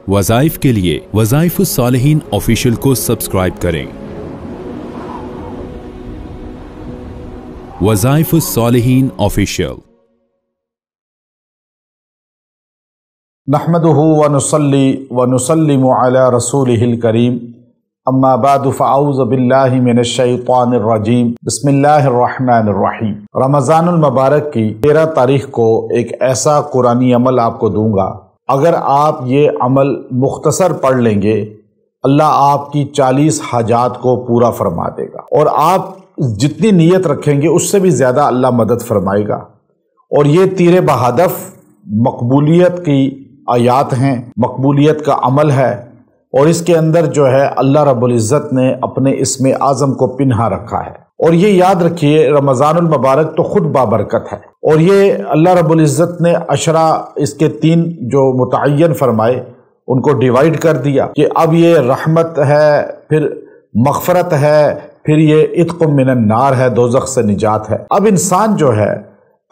वज़ाइफ के लिए वज़ाइफुस सालिहीन ऑफिशियल को सब्सक्राइब करें। वज़ाइफुस सालिहीन ऑफिशियल। नहमदुहु व नुसल्ली व नुसल्लिमु अला रसूलिहिल करीम, अम्मा बादु फ़अऊज़ु बिल्लाहि मिनश शैतानिर रजीम, बिस्मिल्लाहिर रहमानिर रहीम। रमज़ानुल मुबारक की 13 तारीख को एक ऐसा कुरानी अमल आपको दूंगा, अगर आप ये अमल मुख्तसर पढ़ लेंगे, अल्लाह आपकी 40 हाजात को पूरा फरमा देगा और आप जितनी नीयत रखेंगे उससे भी ज़्यादा अल्लाह मदद फरमाएगा। और ये तीर बहदफ मकबूलियत की आयात हैं, मकबूलियत का अमल है और इसके अंदर जो है अल्लाह रब्बुल इज़्ज़त ने अपने इस्म आज़म को पिन्हा रखा है। और ये याद रखिए, रमज़ानुल मुबारक तो खुद बाबरकत है और ये अल्लाह रब्बुल इज़्ज़त ने अशरा इसके 3 जो मुतअय्यन फरमाए उनको डिवाइड कर दिया कि अब ये रहमत है, फिर मग़फ़रत है, फिर ये इत्क़ुम मिनन नार है, दोज़ख से निजात है। अब इंसान जो है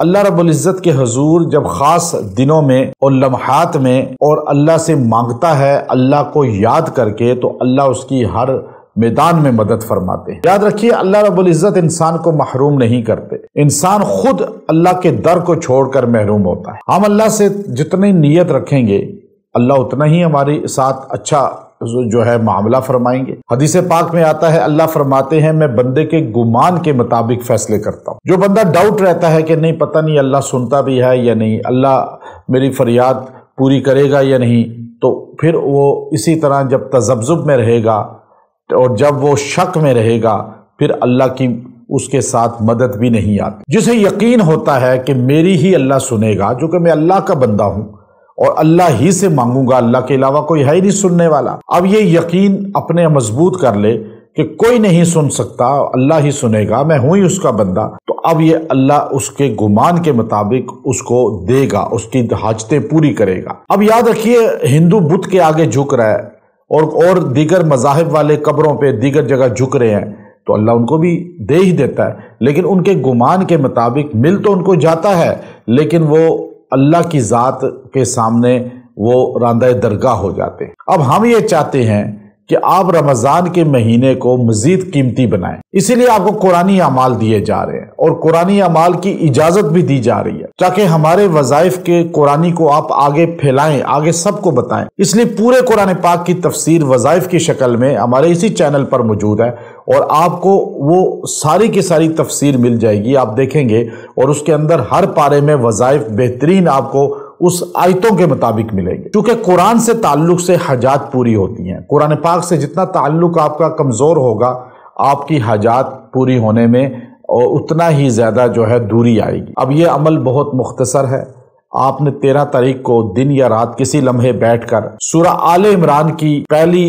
अल्लाह रब्बुल इज़्ज़त के हुज़ूर जब ख़ास दिनों में और लम्हात में और अल्लाह से मांगता है, अल्लाह को याद करके, तो अल्लाह उसकी हर मैदान में मदद फरमाते हैं। याद रखिए, अल्लाह रब्बुल इज़्ज़त इंसान को महरूम नहीं करते, इंसान खुद अल्लाह के दर को छोड़कर महरूम होता है। हम अल्लाह से जितनी नीयत रखेंगे, अल्लाह उतना ही हमारे साथ अच्छा जो है मामला फरमाएंगे। हदीस पाक में आता है, अल्लाह फरमाते हैं, मैं बंदे के गुमान के मुताबिक फैसले करता हूँ। जो बंदा डाउट रहता है कि नहीं, पता नहीं अल्लाह सुनता भी है या नहीं, अल्लाह मेरी फरियाद पूरी करेगा या नहीं, तो फिर वो इसी तरह जब तज़ब्ज़ुब में रहेगा और जब वो शक में रहेगा, फिर अल्लाह की उसके साथ मदद भी नहीं आती। जिसे यकीन होता है कि मेरी ही अल्लाह सुनेगा, जो कि मैं अल्लाह का बंदा हूँ और अल्लाह ही से मांगूंगा, अल्लाह के अलावा कोई है ही नहीं सुनने वाला। अब ये यकीन अपने मजबूत कर ले कि कोई नहीं सुन सकता, अल्लाह ही सुनेगा, मैं हूं ही उसका बंदा, तो अब ये अल्लाह उसके गुमान के मुताबिक उसको देगा, उसकी हाजतें पूरी करेगा। अब याद रखिए, हिंदू बुत के आगे झुक रहा है और दीगर मज़ाहिब वाले कब्रों पे दीगर जगह झुक रहे हैं, तो अल्लाह उनको भी दे ही देता है, लेकिन उनके गुमान के मुताबिक मिल तो उनको जाता है, लेकिन वो अल्लाह की ज़ात के सामने वो रांदा दरगाह हो जाते हैं। अब हम ये चाहते हैं कि आप रमज़ान के महीने को मज़ीद कीमती बनाएं, इसीलिए आपको कुरानी अमाल दिए जा रहे हैं और कुरानी अमाल की इजाज़त भी दी जा रही है, ताकि हमारे वज़ाइफ के कुरानी को आप आगे फैलाएं, आगे सबको बताएं। इसलिए पूरे कुरान पाक की तफसीर वज़ाइफ की शक्ल में हमारे इसी चैनल पर मौजूद है और आपको वो सारी की सारी तफसीर मिल जाएगी, आप देखेंगे, और उसके अंदर हर पारे में वज़ाइफ बेहतरीन आपको उस आयतों के मुताबिक मिलेंगे। क्योंकि कुरान से ताल्लुक से हाजात पूरी होती हैं, कुरान पाक से जितना ताल्लुक आपका कमज़ोर होगा, आपकी हाजात पूरी होने में और उतना ही ज़्यादा जो है दूरी आएगी। अब ये अमल बहुत मुख्तसर है। आपने 13 तारीख को दिन या रात किसी लम्हे बैठकर सूरह आले इमरान की पहली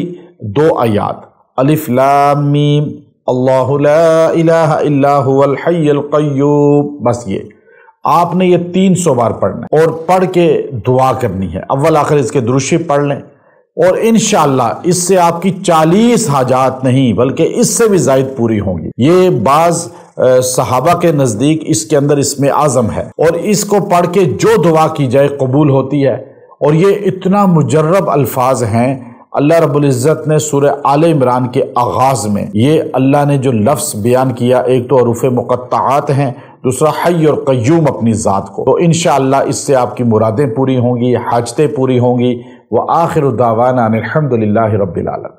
2 आयात, अलिफ लाम मीम अल्लाहु ला इलाहा इल्ला हुवल हय्युल क़य्यूम, बस ये आपने ये 300 बार पढ़ना है और पढ़ के दुआ करनी है। अव्वल आखिर इसके दुरूशी पढ़ लें और इंशाअल्लाह इससे आपकी 40 हाजात नहीं बल्कि इससे भी ज़ायद पूरी होंगी। ये बाज़ सहाबा के नज़दीक इसके अंदर इसमें आज़म है और इसको पढ़ के जो दुआ की जाए कबूल होती है। और ये इतना मुजर्रब अल्फाज हैं, अल्लाह रब्बुल इज़्ज़त ने सूरह आले इमरान के आगाज़ में ये अल्लाह ने जो लफ्ज़ बयान किया, एक तो हरूफ़ मुक़त्तआत हैं, दूसरा हय्य और क़य्यूम अपनी ज़ात को, तो इंशाअल्लाह इससे आपकी मुरादें पूरी होंगी, हाजतें पूरी होंगी। व आखिरु दावाना अनिल हम्दुलिल्लाहि रब्बिल आलमीन।